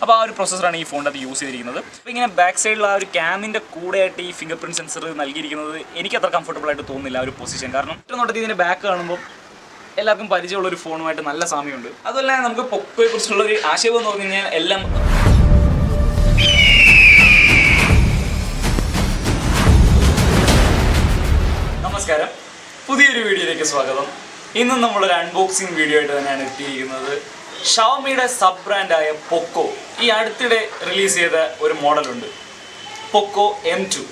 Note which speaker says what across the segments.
Speaker 1: അപ്പോൾ ആ ഒരു പ്രോസസ്സറാണ് ഈ ഫോണിനകത്ത് യൂസ് ചെയ്തിരിക്കുന്നത്. അപ്പോൾ ഇങ്ങനെ ബാക്ക് സൈഡിൽ ആ ഒരു ക്യാമിൻ്റെ കൂടെയായിട്ട് ഈ ഫിംഗർ പ്രിൻറ്റ് സെൻസർ നൽകിയിരിക്കുന്നത് എനിക്ക് അത്ര കംഫർട്ടബിൾ ആയിട്ട് തോന്നുന്നില്ല ആ ഒരു പൊസിഷൻ. കാരണം ഏറ്റവും നോട്ടത്തിൽ ഇതിൻ്റെ ബാക്ക് കാണുമ്പോൾ എല്ലാവർക്കും പരിചയമുള്ളൊരു ഫോണുമായിട്ട് നല്ല സാമ്യമുണ്ട്. അതുപോലെ നമുക്ക് പൊക്കോയെ കുറിച്ചുള്ളൊരു ആശയം എന്ന് പറഞ്ഞു കഴിഞ്ഞാൽ എല്ലാം നമസ്കാരം, പുതിയൊരു വീഡിയോയിലേക്ക് സ്വാഗതം. ഇന്നും നമ്മളൊരു അൺബോക്സിങ് വീഡിയോ ആയിട്ട് തന്നെയാണ് എത്തിയിരിക്കുന്നത്. ഷവോമിയുടെ സബ് ബ്രാൻഡായ പൊക്കോ ഈ അടുത്തിടെ റിലീസ് ചെയ്ത ഒരു മോഡലുണ്ട്, പൊക്കോ M2.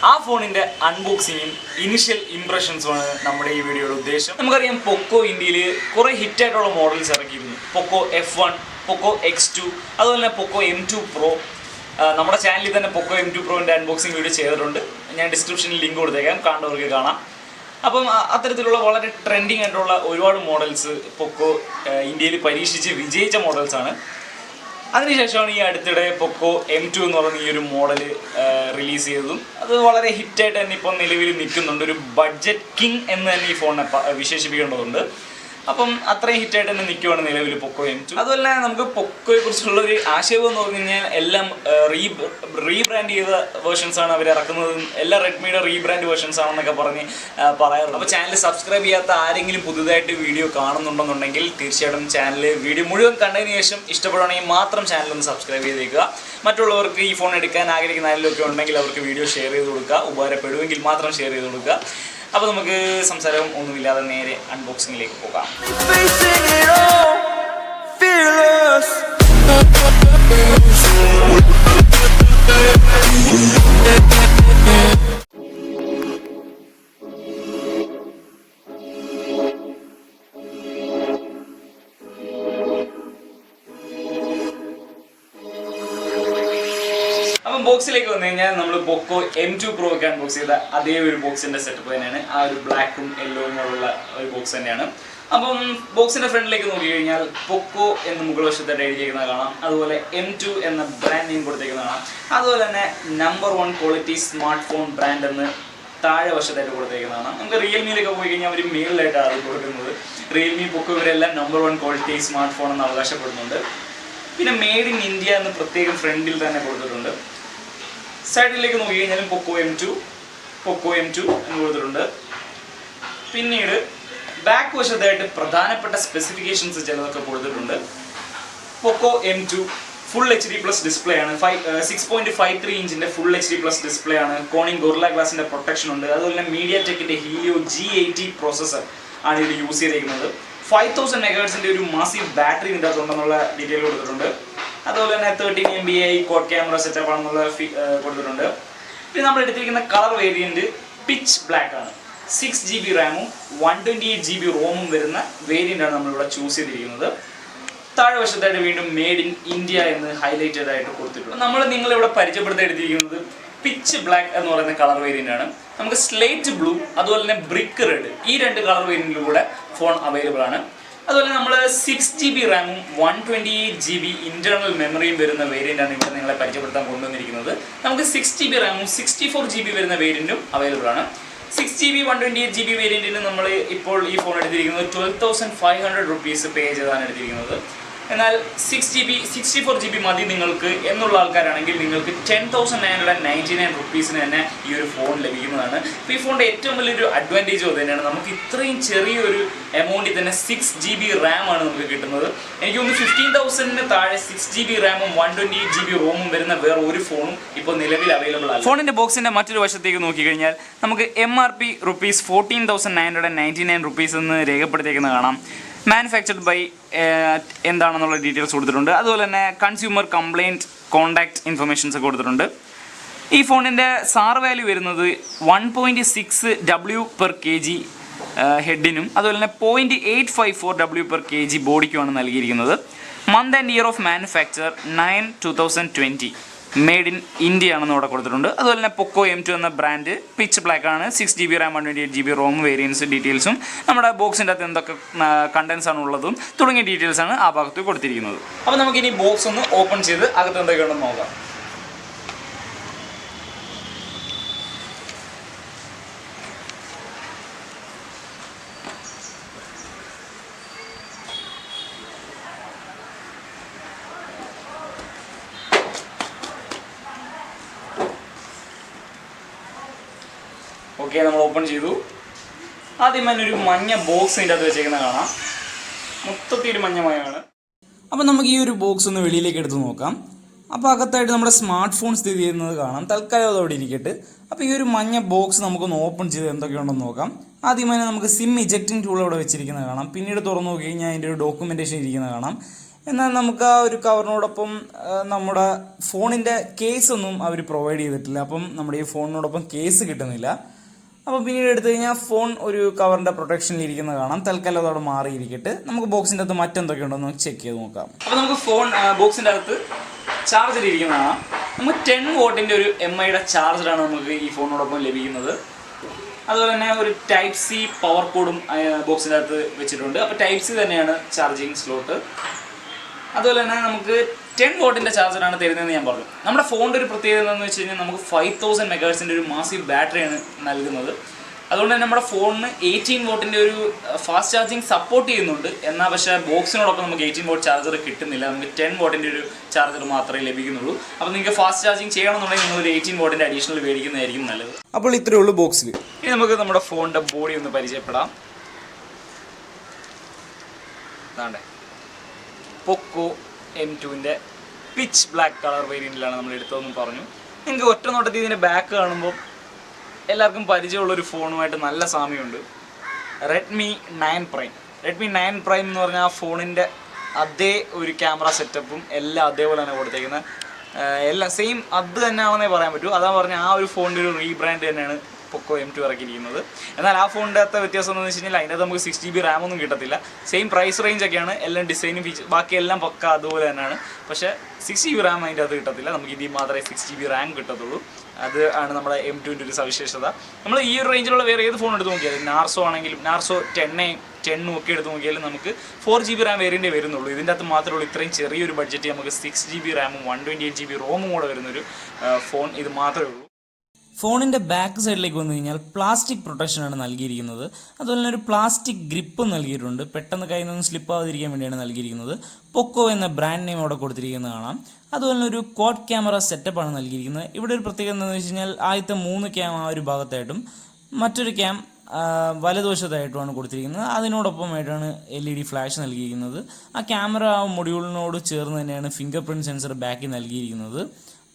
Speaker 1: ആ ഫോണിൻ്റെ അൺബോക്സിങ്ങും ഇനിഷ്യൽ ഇംപ്രഷൻസുമാണ് നമ്മുടെ ഈ വീഡിയോയുടെ ഉദ്ദേശം. നമുക്കറിയാം പൊക്കോ ഇന്ത്യയിൽ കുറേ ഹിറ്റായിട്ടുള്ള മോഡൽസ് ഇറക്കിയിരുന്നു. പൊക്കോ F1, പൊക്കോ X2, അതുപോലെ തന്നെ പൊക്കോ M2 Pro. നമ്മുടെ ചാനലിൽ തന്നെ പൊക്കോ M2 Proൻ്റെ അൺബോക്സിങ് വീഡിയോ ചെയ്തിട്ടുണ്ട്. ഞാൻ ഡിസ്ക്രിപ്ഷനിൽ ലിങ്ക് കൊടുത്തേക്കാം, കാണുന്നവർക്ക് കാണാം. അപ്പം അത്തരത്തിലുള്ള വളരെ ട്രെൻഡിങ് ആയിട്ടുള്ള ഒരുപാട് മോഡൽസ് പൊക്കോ ഇന്ത്യയിൽ പരീക്ഷിച്ച് വിജയിച്ച മോഡൽസാണ്. അതിനുശേഷമാണ് ഈ അടുത്തിടെ പൊക്കോ M2 എന്ന് പറയുന്ന ഈ ഒരു മോഡൽ റിലീസ് ചെയ്തതും അത് വളരെ ഹിറ്റായിട്ട് തന്നെ ഇപ്പം നിലവിൽ നിൽക്കുന്നുണ്ട്. ഒരു ബഡ്ജറ്റ് കിങ് എന്ന് തന്നെ ഈ ഫോണിനെ വിശേഷിപ്പിക്കേണ്ടതുണ്ട്. അപ്പം അത്രയും ഹിറ്റായിട്ട് തന്നെ നിൽക്കുവാണ് നിലവിൽ പൊക്കോ M2. അതുപോലെ നമുക്ക് പൊക്കോയെ കുറിച്ചുള്ളൊരു ആശയം എന്ന് പറഞ്ഞു കഴിഞ്ഞാൽ എല്ലാം റീബ്രാൻഡ് ചെയ്ത വേർഷൻസാണ് അവർ ഇറക്കുന്നത്. എല്ലാ റെഡ്മിയുടെ റീബ്രാൻഡ് വേർഷൻസ് ആണെന്നൊക്കെ പറഞ്ഞ് പറയാറുണ്ട്. അപ്പോൾ ചാനൽ സബ്സ്ക്രൈബ് ചെയ്യാത്ത ആരെങ്കിലും പുതുതായിട്ട് വീഡിയോ കാണുന്നുണ്ടെന്നുണ്ടെങ്കിൽ തീർച്ചയായിട്ടും ചാനൽ വീഡിയോ മുഴുവൻ കണ്ടതിന് ശേഷം ഇഷ്ടപ്പെടുകയാണെങ്കിൽ മാത്രം ചാനലൊന്ന് സബ്സ്ക്രൈബ് ചെയ്തേക്കുക. മറ്റുള്ളവർക്ക് ഈ ഫോൺ എടുക്കാൻ ആഗ്രഹിക്കുന്ന ആരെങ്കിലുമൊക്കെ ഉണ്ടെങ്കിൽ അവർക്ക് വീഡിയോ ഷെയർ ചെയ്ത് കൊടുക്കുക. ഉപകാരപ്പെടുമെങ്കിൽ മാത്രം ഷെയർ ചെയ്ത് കൊടുക്കുക. അപ്പോൾ നമുക്ക് സംസാരം ഒന്നുമില്ലാതെ നേരെ അൺബോക്സിങ്ങിലേക്ക് പോകാം. ബോക്സിലേക്ക് വന്നു കഴിഞ്ഞാൽ നമ്മൾ പൊക്കോ M2 Pro ഒക്കെ അൺബോക്സ് ചെയ്ത അതേ ഒരു ബോക്സിൻ്റെ സെറ്റപ്പ് തന്നെയാണ്. ആ ഒരു ബ്ലാക്കും യെല്ലോയും ഉള്ള ഒരു ബോക്സ് തന്നെയാണ്. അപ്പം ബോക്സിൻ്റെ ഫ്രണ്ടിലേക്ക് നോക്കി കഴിഞ്ഞാൽ പൊക്കോ എന്ന് മുകൾ വശത്തായിട്ട് എഴുതിയിരിക്കുന്നത് കാണാം. അതുപോലെ M2 എന്ന ബ്രാൻഡ് നെയിം കൊടുത്തേക്കുന്നത് കാണാം. അതുപോലെ തന്നെ number 1 quality smart phone brand എന്ന് താഴെ വശത്തായിട്ട് കൊടുത്തേക്കുന്നതാണ്. നമുക്ക് റിയൽമിയിലൊക്കെ പോയി കഴിഞ്ഞാൽ അവർ മേളിലായിട്ടാണ് അത് കൊടുക്കുന്നത്. റിയൽമി പൊക്കോ ഇവരെല്ലാം നമ്പർ 1 ക്വാളിറ്റി സ്മാർട്ട് ഫോൺ എന്ന് അവകാശപ്പെടുന്നുണ്ട്. പിന്നെ മെയ്ഡ് ഇൻ ഇന്ത്യ എന്ന് പ്രത്യേകം ഫ്രണ്ടിൽ തന്നെ കൊടുത്തിട്ടുണ്ട്. സൈഡിലേക്ക് നോക്കി കഴിഞ്ഞാലും പൊക്കോ M2 എന്ന് കൊടുത്തിട്ടുണ്ട്. പിന്നീട് ബാക്ക് വശത്തായിട്ട് പ്രധാനപ്പെട്ട സ്പെസിഫിക്കേഷൻസ് ചിലതൊക്കെ കൊടുത്തിട്ടുണ്ട്. പൊക്കോ M2 ഫുൾ HD+ ഡിസ്പ്ലേ ആണ്. 6.53 ഇഞ്ചിൻ്റെ ഫുൾ HD+ ഡിസ്പ്ലേ ആണ്. കോണിംഗ് ഗൊറില്ല ഗ്ലാസിൻ്റെ പ്രൊട്ടക്ഷൻ ഉണ്ട്. അതുപോലെ തന്നെ മീഡിയാടെക്കിൻ്റെ ഹീലിയോ G80 പ്രോസസ്സർ ആണ് ഇത് യൂസ് ചെയ്തിരിക്കുന്നത്. 5000 MHz ഒരു മാസീവ് ബാറ്ററി ഇതിൻ്റെ അകത്തുണ്ടെന്നുള്ള ഡീറ്റെയിൽ കൊടുത്തിട്ടുണ്ട്. അതുപോലെ തന്നെ 13 MBI കോഡ് ക്യാമറ സെറ്റപ്പ് ആണെന്നുള്ള കൊടുത്തിട്ടുണ്ട്. പിന്നെ നമ്മൾ എടുത്തിരിക്കുന്ന കളർ വേരിയൻറ്റ് പിച്ച് ബ്ലാക്ക് ആണ്. 6 GB റാമും 128 GB റോമും വരുന്ന വേരിയൻ്റാണ് നമ്മളിവിടെ ചൂസ് ചെയ്തിരിക്കുന്നത്. താഴെ വശത്തായിട്ട് വീണ്ടും മെയ്ഡ് ഇൻ ഇന്ത്യ എന്ന് ഹൈലൈറ്റഡ് ആയിട്ട് കൊടുത്തിട്ടുണ്ട്. നമ്മൾ നിങ്ങളിവിടെ പരിചയപ്പെടുത്തി എടുത്തിരിക്കുന്നത് പിച്ച് ബ്ലാക്ക് എന്ന് പറയുന്ന കളർ വേരിയൻ്റ് ആണ്. നമുക്ക് സ്ലേറ്റ് ബ്ലൂ അതുപോലെ തന്നെ ബ്രിക്ക് റെഡ് ഈ 2 കളർ വേരിയൻറ്റിലൂടെ ഫോൺ അവൈലബിൾ ആണ്. അതുപോലെ നമ്മൾ 6 GB റാമും 128 GB ഇൻറ്റേർണൽ മെമ്മറിയും വരുന്ന വേരിയൻ്റാണ് ഇവിടെ നിങ്ങളെ പരിചയപ്പെടുത്താൻ കൊണ്ടുവന്നിരിക്കുന്നത്. നമുക്ക് 6 GB റാമും 64 GB വരുന്ന വേരിയൻറ്റും അവൈലബിൾ ആണ്. 6 GB 128 GB വേരിയൻറ്റിന് നമ്മൾ ഇപ്പോൾ ഈ ഫോൺ എടുത്തിരിക്കുന്നത് 12,500 rupees പേ ചെയ്താണ് എടുത്തിരിക്കുന്നത്. എന്നാൽ 6 GB 64 GB മതി നിങ്ങൾക്ക് എന്നുള്ള ആൾക്കാരാണെങ്കിൽ നിങ്ങൾക്ക് 10,999 rupeesന് തന്നെ ഈ ഒരു ഫോൺ ലഭിക്കുന്നതാണ്. അപ്പോൾ ഈ ഫോണിൻ്റെ ഏറ്റവും വലിയൊരു അഡ്വാൻറ്റേജ് അത് തന്നെയാണ്. നമുക്ക് ഇത്രയും ചെറിയൊരു എമൗണ്ടിൽ തന്നെ 6 GB റാമാണ് നമുക്ക് കിട്ടുന്നത്. എനിക്ക് തോന്നുന്നു 15,000-ന് താഴെ 6 GB റാമും 128 GB റോമും വരുന്ന വേറെ ഒരു ഫോണും ഇപ്പോൾ നിലവിൽ അവൈലബിൾ ആണ്. ഫോണിൻ്റെ ബോക്സിൻ്റെ മറ്റൊരു വശത്തേക്ക് നോക്കിക്കഴിഞ്ഞാൽ നമുക്ക് MRP rupees 14,999 rupees എന്ന് രേഖപ്പെടുത്തിയിരിക്കുന്നത് കാണാം. മാനുഫാക്ചർഡ് ബൈ എന്താണെന്നുള്ള ഡീറ്റെയിൽസ് കൊടുത്തിട്ടുണ്ട്. അതുപോലെ തന്നെ കൺസ്യൂമർ കംപ്ലയിൻറ്റ് കോൺടാക്റ്റ് ഇൻഫർമേഷൻസ് കൊടുത്തിട്ടുണ്ട്. ഈ ഫോണിൻ്റെ സാർ വാല്യൂ വരുന്നത് 1.6 W/kg ഹെഡിനും അതുപോലെ തന്നെ 0.854 W/kg ബോഡിക്കുമാണ് നൽകിയിരിക്കുന്നത്. Month and year of manufacture 9/2020 made in India ആണെന്ന് ഇവിടെ കൊടുത്തിട്ടുണ്ട്. അതുപോലെ തന്നെ പൊക്കോ M2 എന്ന ബ്രാൻഡ് പിച്ച് ബ്ലാക്ക് ആണ്. 6 GB RAM 128 GB ROM variants ഡീറ്റെയിൽസും നമ്മുടെ ബോക്സിൻ്റെ അകത്ത് എന്തൊക്കെ കണ്ടൻസ് ആണ് ഉള്ളതും തുടങ്ങിയ ഡീറ്റെയിൽസാണ് ആ ഭാഗത്ത് കൊടുത്തിരിക്കുന്നത്. അപ്പോൾ നമുക്കിനി ബോക്സ് ഒന്ന് ഓപ്പൺ ചെയ്ത് അകത്ത് എന്തൊക്കെയാണെന്ന് നോക്കാം. ഓക്കെ, നമ്മൾ ഓപ്പൺ ചെയ്തു. ആദ്യം തന്നെ ഒരു മഞ്ഞ ബോക്സ് ഇതിൻ്റെ അകത്ത് വെച്ചേക്കുന്നത് കാണാം. മൊത്തത്തിൽ ഒരു മഞ്ഞമയമാണ്. അപ്പോൾ നമുക്ക് ഈ ഒരു ബോക്സ് ഒന്ന് വെളിയിലേക്ക് എടുത്ത് നോക്കാം. അപ്പോൾ അകത്തായിട്ട് നമ്മുടെ സ്മാർട്ട് ഫോൺ സ്ഥിതി ചെയ്യുന്നത് കാണാം. തൽക്കാലം അതോടെ ഇരിക്കട്ടെ. അപ്പോൾ ഈ ഒരു മഞ്ഞ ബോക്സ് നമുക്കൊന്ന് ഓപ്പൺ ചെയ്ത് എന്തൊക്കെയുണ്ടെന്ന് നോക്കാം. ആദ്യം തന്നെ നമുക്ക് സിം ഇജക്റ്റിംഗ് ടൂൾ അവിടെ വെച്ചിരിക്കുന്നത് കാണാം. പിന്നീട് തുറന്നു നോക്കി കഴിഞ്ഞാൽ അതിൻ്റെ ഒരു ഡോക്യുമെൻറ്റേഷൻ ഇരിക്കുന്നത് കാണാം. എന്നാൽ നമുക്ക് ആ ഒരു കവറിനോടൊപ്പം നമ്മുടെ ഫോണിൻ്റെ കേസൊന്നും അവർ പ്രൊവൈഡ് ചെയ്തിട്ടില്ല. അപ്പം നമ്മുടെ ഈ ഫോണിനോടൊപ്പം കേസ് കിട്ടുന്നില്ല. അപ്പോൾ പിന്നീട് എടുത്തു കഴിഞ്ഞാൽ ഫോൺ ഒരു കവറിൻ്റെ പ്രൊട്ടക്ഷനിൽ ഇരിക്കുന്നത് കാണാം. തൽക്കാലം അതോടെ മാറിയിരിക്കട്ടെ. നമുക്ക് ബോക്സിൻ്റെ അകത്ത് മറ്റെന്തൊക്കെയുണ്ടെന്ന് ചെക്ക് ചെയ്ത് നോക്കാം. അപ്പോൾ നമുക്ക് ഫോൺ ബോക്സിൻ്റെ അകത്ത് ചാർജർ ഇരിക്കുന്നതാണ്. നമുക്ക് 10 വാട്ടിൻ്റെ ഒരു MIയുടെ ചാർജറാണ് നമുക്ക് ഈ ഫോണിനോടൊപ്പം ലഭിക്കുന്നത്. അതുപോലെ തന്നെ ഒരു ടൈപ്പ് സി പവർ കോഡും ബോക്സിൻ്റെ അകത്ത് വെച്ചിട്ടുണ്ട്. അപ്പോൾ ടൈപ്പ് സി തന്നെയാണ് ചാർജിങ് സ്ലോട്ട്. അതുപോലെ തന്നെ നമുക്ക് 10 വാട്ടിൻ്റെ ചാർജറാണ് തരുന്നതെന്ന് ഞാൻ പറഞ്ഞു. നമ്മുടെ ഫോണിൻ്റെ ഒരു പ്രത്യേകത എന്താണെന്ന് വെച്ച് കഴിഞ്ഞാൽ നമുക്ക് 5000 മെഗാഹെർട്സിൻ്റെ ഒരു മാസീവ് ബാറ്ററിയാണ് നൽകുന്നത്. അതുകൊണ്ട് തന്നെ നമ്മുടെ ഫോണിന് 18 വാട്ടിൻ്റെ ഒരു ഫാസ്റ്റ് ചാർജിങ് സപ്പോർട്ട് ചെയ്യുന്നുണ്ട്. എന്നാൽ പക്ഷേ ബോക്സിനോടൊപ്പം നമുക്ക് 18 വാട്ട് ചാർജർ കിട്ടുന്നില്ല. നമുക്ക് 10 വാട്ടിൻ്റെ ഒരു ചാർജർ മാത്രമേ ലഭിക്കുന്നുള്ളൂ. അപ്പോൾ നിങ്ങൾക്ക് ഫാസ്റ്റ് ചാർജിങ് ചെയ്യണമെന്നുണ്ടെങ്കിൽ നിങ്ങൾ ഒരു 18 വാട്ടിൻ്റെ അഡീഷണൽ മേടിക്കുന്നതായിരിക്കും നല്ലത്. അപ്പോൾ ഇത്രയേ ഉള്ളൂ ബോക്സിൽ. ഇനി നമുക്ക് നമ്മുടെ ഫോണിൻ്റെ ബോഡി ഒന്ന് പരിചയപ്പെടാം. അതാണ്ടേ പോക്കോ M2ൻ്റെ പിച്ച് ബ്ലാക്ക് കളർ വേരിയൻറ്റിലാണ് നമ്മൾ എടുത്തതെന്ന് പറഞ്ഞു. നിങ്ങൾക്ക് ഒറ്റ നോട്ടത്തിൽ ഇതിൻ്റെ ബാക്ക് കാണുമ്പോൾ എല്ലാവർക്കും പരിചയമുള്ളൊരു ഫോണുമായിട്ട് നല്ല സാമ്യമുണ്ട്. Redmi 9 prime. റെഡ്മി 9 പ്രൈം എന്ന് പറഞ്ഞാൽ ആ ഫോണിൻ്റെ അതേ ഒരു ക്യാമറ സെറ്റപ്പും എല്ലാം അതേപോലെ തന്നെ കൊടുത്തേക്കുന്നത്. എല്ലാം സെയിം അത് തന്നെയാണെന്നേ പറയാൻ പറ്റൂ. അതാ പറഞ്ഞാൽ ആ ഒരു ഫോണിൻ്റെ ഒരു റീബ്രാൻഡ് തന്നെയാണ് പോക്കോ M2 ഇറക്കിയിരിക്കുന്നത്. എന്നാൽ ആ ഫോണിൻ്റെ അകത്ത് വ്യത്യാസം എന്താണെന്ന് വെച്ച് കഴിഞ്ഞാൽ അതിൻ്റെ അകത്ത് നമുക്ക് 6 GB റാം ഒന്നും കിട്ടത്തില്ല. സെയിം പ്രൈസ് റേഞ്ച് ഒക്കെയാണ്. എല്ലാം ഡിസൈനും ഫീച്ചർ ബാക്കിയെല്ലാം പക്ക അതുപോലെ തന്നെയാണ്. പക്ഷേ 6 GB റാം അതിൻ്റെ അകത്ത് കിട്ടത്തില്ല. നമുക്ക് ഇതിൽ മാത്രമേ 6 GB റാം കിട്ടത്തുള്ളൂ. അത് ആണ് നമ്മുടെ M2ൻ്റെ ഒരു സവിശേഷത. നമ്മൾ ഈ ഒരു റേഞ്ചിലുള്ള വേറെ ഏത് ഫോൺ എടുത്ത് നോക്കിയാലും നാർസോ ആണെങ്കിലും നാർസോ 10 ഒക്കെ എടുത്ത് നോക്കിയാലും നമുക്ക് 4 GB റാം വേരിയൻ്റേ വരുന്നുള്ളൂ. ഇതിൻ്റെ അകത്ത് മാത്രമേ ഉള്ളൂ ഇത്രയും ചെറിയൊരു ബഡ്ജറ്റ് നമുക്ക് 6 GB റാമും 128 GB റോമും കൂടെ വരുന്നൊരു ഫോൺ ഇത് മാത്രമേ ഉള്ളൂ. ഫോണിൻ്റെ ബാക്ക് സൈഡിലേക്ക് വന്നു കഴിഞ്ഞാൽ പ്ലാസ്റ്റിക് പ്രൊട്ടക്ഷനാണ് നൽകിയിരിക്കുന്നത്. അതുപോലെ തന്നെ ഒരു പ്ലാസ്റ്റിക് ഗ്രിപ്പ് നൽകിയിട്ടുണ്ട്. പെട്ടെന്ന് കയ്യിൽ നിന്നും സ്ലിപ്പ് ആവാതിരിക്കാൻ വേണ്ടിയാണ് നൽകിയിരിക്കുന്നത്. പൊക്കോ എന്ന ബ്രാൻഡ് നെയിം അവിടെ കൊടുത്തിരിക്കുന്നത് കാണാം. അതുപോലെ തന്നെ ഒരു ക്വാഡ് ക്യാമറ സെറ്റപ്പാണ് നൽകിയിരിക്കുന്നത്. ഇവിടെ ഒരു പ്രത്യേകത എന്താണെന്ന് വെച്ച് കഴിഞ്ഞാൽ ആദ്യത്തെ 3 ക്യാം ആ ഒരു ഭാഗത്തായിട്ടും മറ്റൊരു ക്യാം വലതുവശത്തായിട്ടുമാണ് കൊടുത്തിരിക്കുന്നത്. അതിനോടൊപ്പമായിട്ടാണ് LED ഫ്ലാഷ് നൽകിയിരിക്കുന്നത്. ആ ക്യാമറ മൊഡ്യൂളിനോട് ചേർന്ന് തന്നെയാണ് ഫിംഗർ പ്രിൻറ്റ് സെൻസർ ബാക്കിൽ നൽകിയിരിക്കുന്നത്.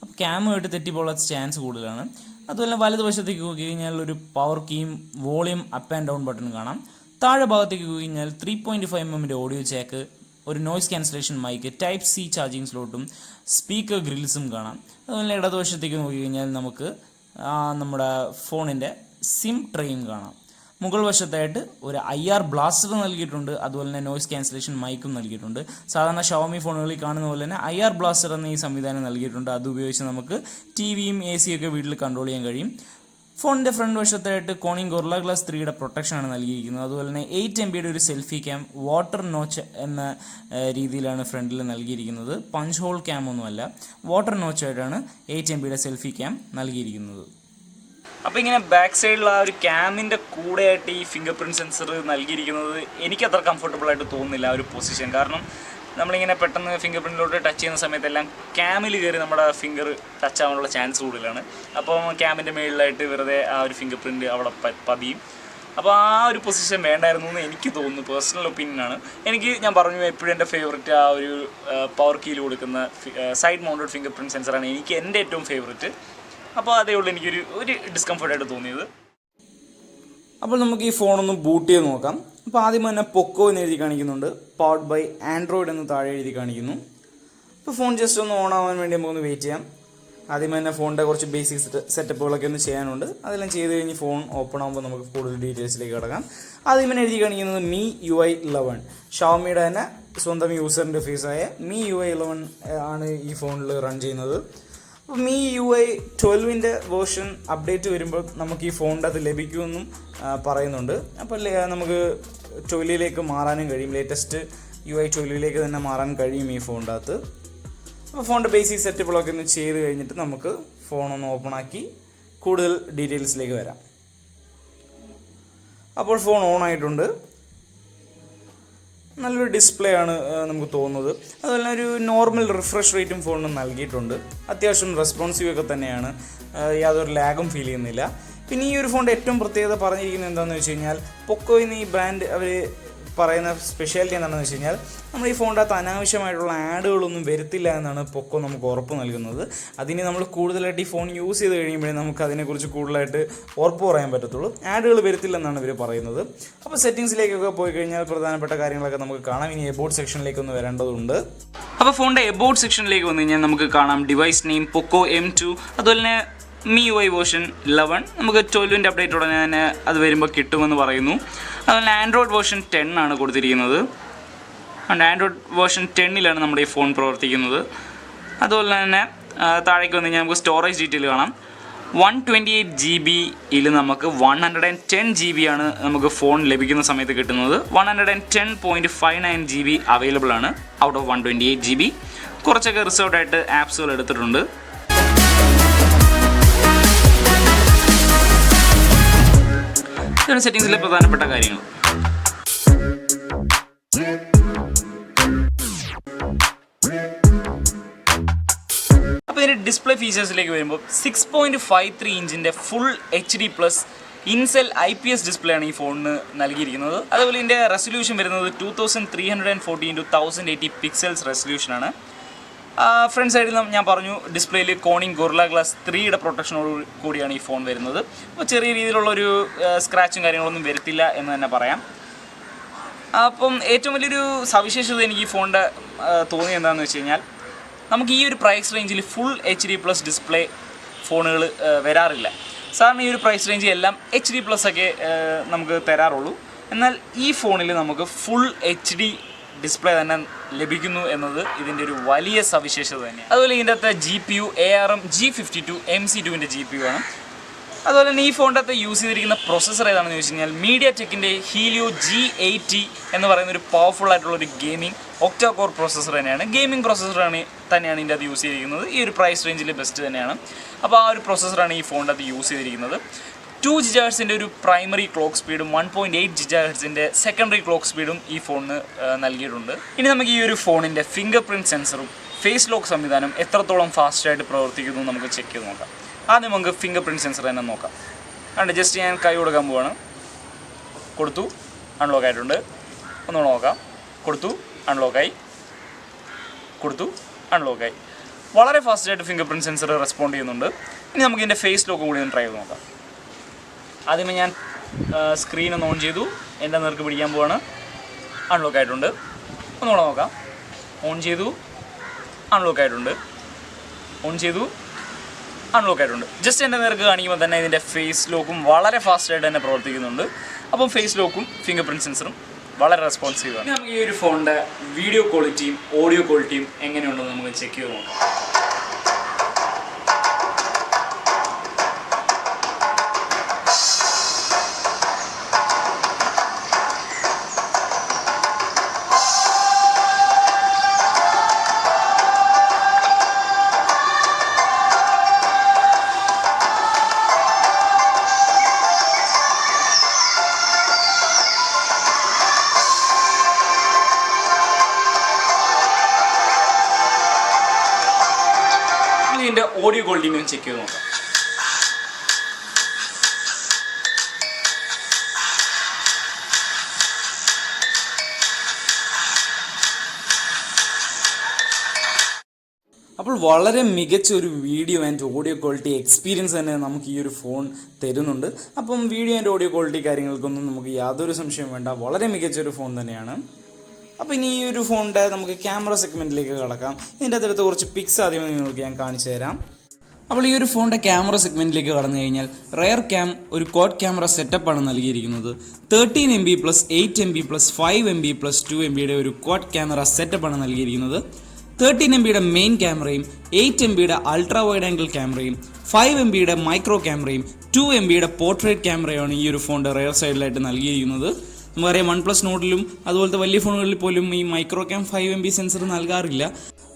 Speaker 1: അപ്പോൾ ക്യാമുമായിട്ട് തെറ്റിപ്പോകാൻ ചാൻസ് കൂടുതലാണ്. അതുപോലെ വലതുവശത്തേക്ക് നോക്കി കഴിഞ്ഞാൽ ഒരു പവർ കീയും volume up and down button കാണാം. താഴെ ഭാഗത്തേക്ക് പോയി കഴിഞ്ഞാൽ 3.5mm ഓഡിയോ ജാക്ക്, ഒരു noise cancellation mic, type C charging സ്ലോട്ടും സ്പീക്കർ ഗ്രിൽസും കാണാം. അതുപോലെ ഇടതുവശത്തേക്ക് നോക്കി കഴിഞ്ഞാൽ നമുക്ക് നമ്മുടെ ഫോണിൻ്റെ സിം ട്രെയും കാണാം. മുകൾ വശത്തായിട്ട് ഒരു IR ബ്ലാസ്റ്റർ നൽകിയിട്ടുണ്ട്. അതുപോലെ തന്നെ നോയ്സ് ക്യാൻസലേഷൻ മൈക്കും നൽകിയിട്ടുണ്ട്. സാധാരണ ഷവോമി ഫോണുകളിൽ കാണുന്ന പോലെ തന്നെ IR ബ്ലാസ്റ്റർ എന്ന ഈ സംവിധാനം നൽകിയിട്ടുണ്ട്. അത് ഉപയോഗിച്ച് നമുക്ക് TVയും AC ഒക്കെ വീട്ടിൽ കൺട്രോൾ ചെയ്യാൻ കഴിയും. ഫോണിൻ്റെ ഫ്രണ്ട് വശത്തായിട്ട് കോണിംഗ് ഗൊറില്ല ഗ്ലാസ് 3യുടെ പ്രൊട്ടക്ഷനാണ് നൽകിയിരിക്കുന്നത്. അതുപോലെ തന്നെ 8 MB ഒരു സെൽഫി ക്യാം വാട്ടർ നോച്ച് എന്ന രീതിയിലാണ് ഫ്രണ്ടിൽ നൽകിയിരിക്കുന്നത്. പഞ്ച് ഹോൾ ക്യാം ഒന്നുമല്ല, വാട്ടർ നോച്ചായിട്ടാണ് 8 MB സെൽഫി ക്യാം നൽകിയിരിക്കുന്നത്. അപ്പോൾ ഇങ്ങനെ ബാക്ക് സൈഡിൽ ആ ഒരു ക്യാമിൻ്റെ കൂടെയായിട്ട് ഈ ഫിംഗർ പ്രിൻറ്റ് സെൻസർ നൽകിയിരിക്കുന്നത് എനിക്കത്ര കംഫർട്ടബിളായിട്ട് തോന്നുന്നില്ല ആ ഒരു പൊസിഷൻ. കാരണം നമ്മളിങ്ങനെ പെട്ടെന്ന് ഫിംഗർ പ്രിൻറ്റിലോട്ട് ടച്ച് ചെയ്യുന്ന സമയത്തെല്ലാം ക്യാമിൽ കയറി നമ്മുടെ ഫിംഗർ ടച്ച് ആവാനുള്ള ചാൻസ് കൂടുതലാണ്. അപ്പോൾ ക്യാമിൻ്റെ മുകളിലായിട്ട് വെറുതെ ആ ഒരു ഫിംഗർ പ്രിൻറ്റ് അവിടെ പതിയും. അപ്പോൾ ആ ഒരു പൊസിഷൻ വേണ്ടായിരുന്നു എന്ന് എനിക്ക് തോന്നുന്നു. പേഴ്സണൽ ഒപ്പീനിയനാണ്. ഞാൻ പറഞ്ഞു എപ്പോഴും എൻ്റെ ഫേവററ്റ് ആ ഒരു പവർ കീയിൽ കൊടുക്കുന്ന സൈഡ് മൗണ്ടഡ് ഫിംഗർ പ്രിൻറ്റ് സെൻസറാണ് എൻ്റെ ഏറ്റവും ഫേവററ്റ്. അപ്പോൾ അതേ ഉള്ളൂ എനിക്കൊരു ഡിസ്കംഫർട്ടായിട്ട് തോന്നിയത്. അപ്പോൾ നമുക്ക് ഈ ഫോണൊന്ന് ബൂട്ട് ചെയ്ത് നോക്കാം. അപ്പോൾ ആദ്യം തന്നെ പൊക്കോ എന്ന് എഴുതി കാണിക്കുന്നുണ്ട്. പവർഡ് ബൈ ആൻഡ്രോയിഡ് എന്ന് താഴെ എഴുതി കാണിക്കുന്നു. അപ്പോൾ ഫോൺ ജസ്റ്റ് ഒന്ന് ഓൺ ആവാൻ വേണ്ടി നമുക്കൊന്ന് വെയിറ്റ് ചെയ്യാം. ആദ്യം തന്നെ ഫോണിൻ്റെ കുറച്ച് ബേസിക് സെറ്റപ്പുകളൊക്കെ ഒന്ന് ചെയ്യാനുണ്ട്. അതെല്ലാം ചെയ്ത് കഴിഞ്ഞ് ഫോൺ ഓപ്പൺ ആകുമ്പോൾ നമുക്ക് കൂടുതൽ ഡീറ്റെയിൽസിലേക്ക് കിടക്കാം. ആദ്യം തന്നെ എഴുതി കാണിക്കുന്നത് MIUI 11. ഷവോമിയുടെ തന്നെ സ്വന്തം യൂസർ ഇൻ്റർഫേസായ MIUI 11 ആണ് ഈ ഫോണിൽ റൺ ചെയ്യുന്നത്. അപ്പോൾ MIUI 12ൻ്റെ വേർഷൻ അപ്ഡേറ്റ് വരുമ്പോൾ നമുക്ക് ഈ ഫോണിൻ്റെ അത് ലഭിക്കുമെന്നും പറയുന്നുണ്ട്. അപ്പോൾ നമുക്ക് 12ലേക്ക് മാറാനും കഴിയും. ലേറ്റസ്റ്റ് UI 12ലേക്ക് തന്നെ മാറാൻ കഴിയും ഈ ഫോണിൻ്റെ അകത്ത്. അപ്പോൾ ഫോണിൻ്റെ ബേസിക് സെറ്റപ്പുകളൊക്കെ ഒന്ന് ചെയ്ത് കഴിഞ്ഞിട്ട് നമുക്ക് ഫോണൊന്ന് ഓപ്പൺ ആക്കി കൂടുതൽ ഡീറ്റെയിൽസിലേക്ക് വരാം. അപ്പോൾ ഫോൺ ഓൺ ആയിട്ടുണ്ട്. നല്ലൊരു ഡിസ്പ്ലേ ആണ് നമുക്ക് തോന്നുന്നത്. അതുപോലെ തന്നെ ഒരു നോർമൽ റിഫ്രഷ് റേറ്റും ഫോണിന് നൽകിയിട്ടുണ്ട്. അത്യാവശ്യം റെസ്പോൺസീവ് ഒക്കെ തന്നെയാണ്. യാതൊരു ലാഗും ഫീൽ ചെയ്യുന്നില്ല.
Speaker 2: പിന്നെ ഈ ഒരു ഫോണിൻ്റെ ഏറ്റവും പ്രത്യേകത പറഞ്ഞിരിക്കുന്നത് എന്താണെന്ന് വെച്ച് കഴിഞ്ഞാൽ പൊക്കോ എന്ന ഈ ബ്രാൻഡ് അവർ പറയുന്ന സ്പെഷ്യാലിറ്റി എന്താണെന്ന് വെച്ച് കഴിഞ്ഞാൽ നമ്മൾ ഈ ഫോണിൻ്റെ അകത്ത് അനാവശ്യമായിട്ടുള്ള ആഡുകളൊന്നും വരുത്തില്ല എന്നാണ് പൊക്കോ നമുക്ക് ഉറപ്പ് നൽകുന്നത്. അതിന് നമ്മൾ കൂടുതലായിട്ട് ഈ ഫോൺ യൂസ് ചെയ്ത് കഴിയുമ്പോഴേ നമുക്ക് അതിനെക്കുറിച്ച് കൂടുതലായിട്ട് ഉറപ്പ് പറയാൻ പറ്റത്തുള്ളൂ. ആഡുകൾ വരുത്തില്ലെന്നാണ് ഇവർ പറയുന്നത്. അപ്പോൾ സെറ്റിങ്സിലേക്കൊക്കെ പോയി കഴിഞ്ഞാൽ പ്രധാനപ്പെട്ട കാര്യങ്ങളൊക്കെ നമുക്ക് കാണാം. ഇനി എബൌട്ട് സെക്ഷനിലേക്കൊന്ന് വരേണ്ടതുണ്ട്.
Speaker 1: അപ്പോൾ ഫോണിൻ്റെ എബൌട്ട് സെക്ഷനിലേക്ക് വന്നു കഴിഞ്ഞാൽ നമുക്ക് കാണാം ഡിവൈസ് നെയിം Poco M2, അതുപോലെ തന്നെ MIUI വേർഷൻ 11, നമുക്ക് 12ൻ്റെ അപ്ഡേറ്റ് ഉടനെ തന്നെ അത് വരുമ്പോൾ കിട്ടുമെന്ന് പറയുന്നു. അതുപോലെ ആൻഡ്രോയിഡ് വേർഷൻ 10 ആണ് കൊടുത്തിരിക്കുന്നത്. ആൻഡ്രോയിഡ് വേർഷൻ 10ലാണ് നമ്മുടെ ഈ ഫോൺ പ്രവർത്തിക്കുന്നത്. അതുപോലെ തന്നെ താഴേക്ക് വന്നു കഴിഞ്ഞാൽ നമുക്ക് സ്റ്റോറേജ് ഡീറ്റെയിൽ കാണാം. 128 GB നമുക്ക് 110 GB ആണ് നമുക്ക് ഫോൺ ലഭിക്കുന്ന സമയത്ത് കിട്ടുന്നത്. 110.59 GB അവൈലബിൾ ആണ് ഔട്ട് ഓഫ് 128 GB. കുറച്ചൊക്കെ റിസർവ്ഡ് ആയിട്ട് ആപ്സുകൾ എടുത്തിട്ടുണ്ട്. ഇതാണ് സെറ്റിങ്സിലെ പ്രധാനപ്പെട്ട കാര്യങ്ങൾ. അപ്പോൾ ഇതിൻ്റെ ഡിസ്പ്ലേ ഫീച്ചേഴ്സിലേക്ക് വരുമ്പോൾ 6.53 ഇഞ്ചിൻ്റെ ഫുൾ HD+ ഇൻസെൽ IPS ഡിസ്പ്ലേ ആണ് ഈ ഫോണിന് നൽകിയിരിക്കുന്നത്. അതുപോലെ ഇതിൻ്റെ റെസൊല്യൂഷൻ വരുന്നത് 2340x1080 പിക്സൽസ് റെസൊല്യൂഷനാണ്. ഫ്രണ്ട് സൈഡിൽ ഞാൻ പറഞ്ഞു ഡിസ്പ്ലേയിൽ കോണിംഗ് ഗൊറില്ല ഗ്ലാസ് 3യുടെ പ്രൊട്ടക്ഷനോട് കൂടിയാണ് ഈ ഫോൺ വരുന്നത്. അപ്പോൾ ചെറിയ രീതിയിലുള്ളൊരു സ്ക്രാച്ചും കാര്യങ്ങളൊന്നും വരത്തില്ല എന്ന് തന്നെ പറയാം. അപ്പം ഏറ്റവും വലിയൊരു സവിശേഷത എനിക്ക് ഈ ഫോണിൻ്റെ തോന്നിയത് എന്താണെന്ന് വെച്ച് കഴിഞ്ഞാൽ നമുക്ക് ഈ ഒരു പ്രൈസ് റേഞ്ചിൽ ഫുൾ HD+ ഡിസ്പ്ലേ ഫോണുകൾ വരാറില്ല. സാധാരണ ഈ ഒരു പ്രൈസ് റേഞ്ചിൽ എല്ലാം HD+ ഒക്കെ നമുക്ക് തരാറുള്ളൂ. എന്നാൽ ഈ ഫോണിൽ നമുക്ക് ഫുൾ HD ഡിസ്പ്ലേ തന്നെ ലഭിക്കുന്നു എന്നത് ഇതിൻ്റെ ഒരു വലിയ സവിശേഷത തന്നെയാണ്. അതുപോലെ ഇതിൻ്റെ അകത്ത് GPU ARM G52 MC2ൻ്റെ GPU ആണ്. അതുപോലെ തന്നെ ഈ ഫോണിൻ്റെ അകത്ത് യൂസ് ചെയ്തിരിക്കുന്ന പ്രൊസസ്സർ ഏതാണെന്ന് ചോദിച്ചു കഴിഞ്ഞാൽ MediaTekൻ്റെ Helio G80 എന്ന് പറയുന്ന ഒരു പവർഫുൾ ആയിട്ടുള്ളൊരു ഗെയിമിംഗ് ഒക്ടാ കോർ പ്രൊസസ്സർ തന്നെയാണ്. ഗെയിമിംഗ് പ്രൊസസ്സറാണ് ഇതിൻ്റെ അകത്ത് യൂസ് ചെയ്തിരിക്കുന്നത്. ഈ ഒരു പ്രൈസ് റേഞ്ചിൽ ബെസ്റ്റ് തന്നെയാണ്. അപ്പോൾ ആ ഒരു പ്രൊസസ്സറാണ് ഈ ഫോണിൻ്റെ അകത്ത് യൂസ് ചെയ്തിരിക്കുന്നത്. 2 GHz ഒരു പ്രൈമറി ക്ലോക്ക് സ്പീഡും 1.8 GHz സെക്കൻഡറി ക്ലോക്ക് സ്പീഡും ഈ ഫോണിന് നൽകിയിട്ടുണ്ട്. ഇനി നമുക്ക് ഈ ഒരു ഫോണിൻ്റെ ഫിംഗർ പ്രിൻറ്റ് സെൻസറും ഫേസ് ലോക്ക് സംവിധാനം എത്രത്തോളം ഫാസ്റ്റായിട്ട് പ്രവർത്തിക്കുന്നു നമുക്ക് ചെക്ക് ചെയ്ത് നോക്കാം. ആദ്യം നമുക്ക് ഫിംഗർ പ്രിൻറ്റ് സെൻസർ തന്നെ നോക്കാം. അതുകൊണ്ട് ജസ്റ്റ് ഞാൻ കൈ കൊടുക്കാൻ പോവാണ്. കൊടുത്തു, അൺലോക്ക് ആയിട്ടുണ്ട്. ഒന്നുകൂടെ നോക്കാം. കൊടുത്തു, അൺലോക്കായി. കൊടുത്തു, അൺലോക്കായി. വളരെ ഫാസ്റ്റായിട്ട് ഫിംഗർ പ്രിൻറ്റ് സെൻസർ റെസ്പോണ്ട് ചെയ്യുന്നുണ്ട്. ഇനി നമുക്ക് ഇതിൻ്റെ ഫേസ് ലോക്ക് കൂടി ഒന്ന് ട്രൈ ചെയ്ത് നോക്കാം. ആദ്യമേ ഞാൻ സ്ക്രീൻ ഒന്ന് ഓൺ ചെയ്തു. എൻ്റെ നേർക്ക് പിടിക്കാൻ പോവാണ്. അൺലോക്ക് ആയിട്ടുണ്ട്. ഒന്നുകൂടെ നോക്കാം. ഓൺ ചെയ്തു, അൺലോക്ക് ആയിട്ടുണ്ട്. ഓൺ ചെയ്തു, അൺലോക്ക് ആയിട്ടുണ്ട്. ജസ്റ്റ് എൻ്റെ നേർക്ക് കാണിക്കുമ്പോൾ തന്നെ ഇതിൻ്റെ ഫേസ് ലോക്കും വളരെ ഫാസ്റ്റായിട്ട് തന്നെ പ്രവർത്തിക്കുന്നുണ്ട്. അപ്പം ഫേസ് ലോക്കും ഫിംഗർ പ്രിൻറ്റ് സെൻസറും വളരെ റെസ്പോൺസീവാണ്. നമുക്ക് ഈ ഒരു ഫോണിൻ്റെ വീഡിയോ ക്വാളിറ്റിയും ഓഡിയോ ക്വാളിറ്റിയും എങ്ങനെയുണ്ടെന്ന് നമുക്ക് ചെക്ക് ചെയ്ത് നോക്കാം. ഇതിൻ്റെ ഓഡിയോ ക്വാളിറ്റിയും ചെക്ക് ചെയ്ത് നോക്കാം.
Speaker 2: അപ്പോൾ വളരെ മികച്ച ഒരു video and audio quality experience തന്നെ നമുക്ക് ഈ ഒരു ഫോൺ തരുന്നുണ്ട്. അപ്പം വീഡിയോ ആൻഡ് ഓഡിയോ ക്വാളിറ്റി കാര്യങ്ങൾക്കൊന്നും നമുക്ക് യാതൊരു സംശയം വേണ്ട. വളരെ മികച്ചൊരു ഫോൺ തന്നെയാണ്. അപ്പോൾ ഇനി ഈ ഒരു ഫോണിൻ്റെ നമുക്ക് ക്യാമറ സെഗ്മെൻറ്റിലേക്ക് കടക്കാം. ഇതിൻ്റെ അകത്ത് കുറച്ച് പിക്സ് ആദ്യം നിങ്ങൾക്ക് ഞാൻ കാണിച്ചു തരാം. അപ്പോൾ ഈ ഒരു ഫോണിൻ്റെ ക്യാമറ സെഗ്മെൻറ്റിലേക്ക് കടന്നു കഴിഞ്ഞാൽ റെയർ ക്യാം ഒരു ക്വാഡ് ക്യാമറ സെറ്റപ്പാണ് നൽകിയിരിക്കുന്നത്. 13 MB + 8 MB + 5 MB + 2 MB ഒരു ക്വാഡ് ക്യാമറ സെറ്റപ്പാണ് നൽകിയിരിക്കുന്നത്. 13 MB മെയിൻ ക്യാമറയും 8 MB അൾട്രാ വൈഡ് ആംഗിൾ ക്യാമറയും 5 MB മൈക്രോ ക്യാമറയും 2 MB പോർട്രേറ്റ് ക്യാമറയാണ് ഈ ഒരു ഫോണിൻ്റെ റെയർ സൈഡിലായിട്ട് നൽകിയിരിക്കുന്നത്. നമുക്കറിയാം OnePlus നോട്ടിലും അതുപോലത്തെ വലിയ ഫോണുകളിൽ പോലും ഈ മൈക്രോ ക്യാം 5 MB സെൻസർ നൽകാറില്ല.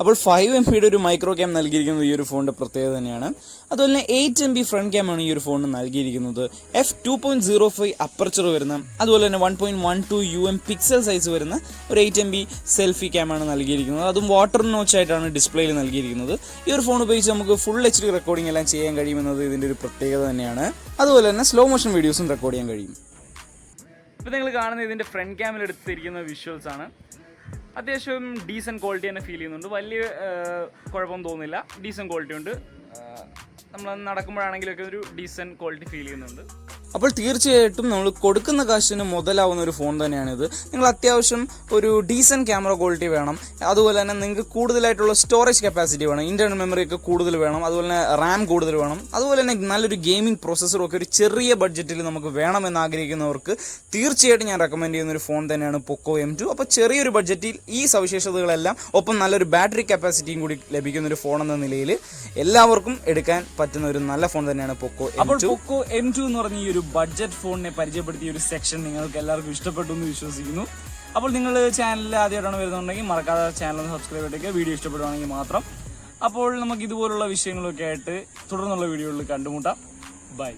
Speaker 2: അപ്പോൾ 5 MB ഒരു മൈക്രോ ക്യാം നൽകിയിരിക്കുന്നത് ഈ ഒരു ഫോണിൻ്റെ പ്രത്യേകത തന്നെയാണ്. അതുപോലെ തന്നെ 8 MB ഫ്രണ്ട് ക്യാമാണ് ഈ ഒരു ഫോണിന് നൽകിയിരിക്കുന്നത്. f2.05 അപ്പർച്ചർ വരുന്ന, അതുപോലെ തന്നെ 1.12 UM പിക്സൽ സൈസ് വരുന്ന ഒരു 8 MB സെൽഫി ക്യാമാണ് നൽകിയിരിക്കുന്നത്. അതും വാട്ടർ നോച്ചായിട്ടാണ് ഡിസ്പ്ലേയിൽ നൽകിയിരിക്കുന്നത്. ഈ ഒരു ഫോൺ ഉപയോഗിച്ച് നമുക്ക് ഫുൾ HD റെക്കോർഡിംഗ് എല്ലാം ചെയ്യാൻ കഴിയുമെന്നത് ഇതിൻ്റെ ഒരു പ്രത്യേകത തന്നെയാണ്. അതുപോലെ തന്നെ സ്ലോ മോഷൻ വീഡിയോസും റെക്കോർഡ് ചെയ്യാൻ കഴിയും. ഇപ്പോൾ നിങ്ങൾ കാണുന്നത് ഇതിൻ്റെ ഫ്രണ്ട് ക്യാമിൽ എടുത്തിരിക്കുന്ന വിഷ്വൽസ് ആണ്. അത്യാവശ്യം ഡീസൻറ്റ് ക്വാളിറ്റി തന്നെ ഫീൽ ചെയ്യുന്നുണ്ട്. വലിയ കുഴപ്പമൊന്നും തോന്നുന്നില്ല. ഡീസൻറ്റ് ക്വാളിറ്റി ഉണ്ട്. നമ്മൾ നടക്കുമ്പോഴാണെങ്കിലൊക്കെ ഒരു ഡീസൻറ്റ് ക്വാളിറ്റി ഫീൽ ചെയ്യുന്നുണ്ട്. അപ്പോൾ തീർച്ചയായിട്ടും നമ്മൾ കൊടുക്കുന്ന കാശിന് മുതലാവുന്ന ഒരു ഫോൺ തന്നെയാണിത്. നിങ്ങൾ അത്യാവശ്യം ഒരു ഡീസൻറ്റ് ക്യാമറ ക്വാളിറ്റി വേണം. അതുപോലെ തന്നെ നിങ്ങൾക്ക് കൂടുതലായിട്ടുള്ള സ്റ്റോറേജ് കപ്പാസിറ്റി വേണം. ഇൻറ്റേർണൽ മെമ്മറി ഒക്കെ കൂടുതൽ വേണം. അതുപോലെ തന്നെ റാം കൂടുതൽ വേണം. അതുപോലെ തന്നെ നല്ലൊരു ഗെയിമിംഗ് പ്രോസസ്സറും ഒക്കെ ഒരു ചെറിയ ബഡ്ജറ്റിൽ നമുക്ക് വേണമെന്ന് ആഗ്രഹിക്കുന്നവർക്ക് തീർച്ചയായിട്ടും ഞാൻ റെക്കമെൻഡ് ചെയ്യുന്ന ഒരു ഫോൺ തന്നെയാണ് Poco M2. അപ്പോൾ ചെറിയൊരു ബഡ്ജറ്റിൽ ഈ സവിശേഷതകളെല്ലാം ഒപ്പം നല്ലൊരു ബാറ്ററി കപ്പാസിറ്റിയും കൂടി ലഭിക്കുന്ന ഒരു ഫോൺ എന്ന നിലയിൽ എല്ലാവർക്കും എടുക്കാൻ പറ്റുന്ന ഒരു നല്ല ഫോൺ തന്നെയാണ് Poco M2. അപ്പോൾ Poco M2 എന്ന് പറഞ്ഞ ഈ ഒരു ബഡ്ജറ്റ് ഫോണിനെ പരിചയപ്പെടുത്തിയ ഒരു സെക്ഷൻ നിങ്ങൾക്ക് എല്ലാവർക്കും ഇഷ്ടപ്പെട്ടു എന്ന് വിശ്വസിക്കുന്നു. അപ്പോൾ നിങ്ങൾ ചാനലിൽ ആദ്യമായിട്ടാണ് വരുന്നുണ്ടെങ്കിൽ മറക്കാതെ ചാനൽ സബ്സ്ക്രൈബ് ചെയ്തേക്കുക. വീഡിയോ ഇഷ്ടപ്പെടുവാണെങ്കിൽ മാത്രം. അപ്പോൾ നമുക്ക് ഇതുപോലുള്ള വിഷയങ്ങളൊക്കെ ആയിട്ട് തുടർന്നുള്ള വീഡിയോകളിൽ കണ്ടുമുട്ടാം. ബൈ.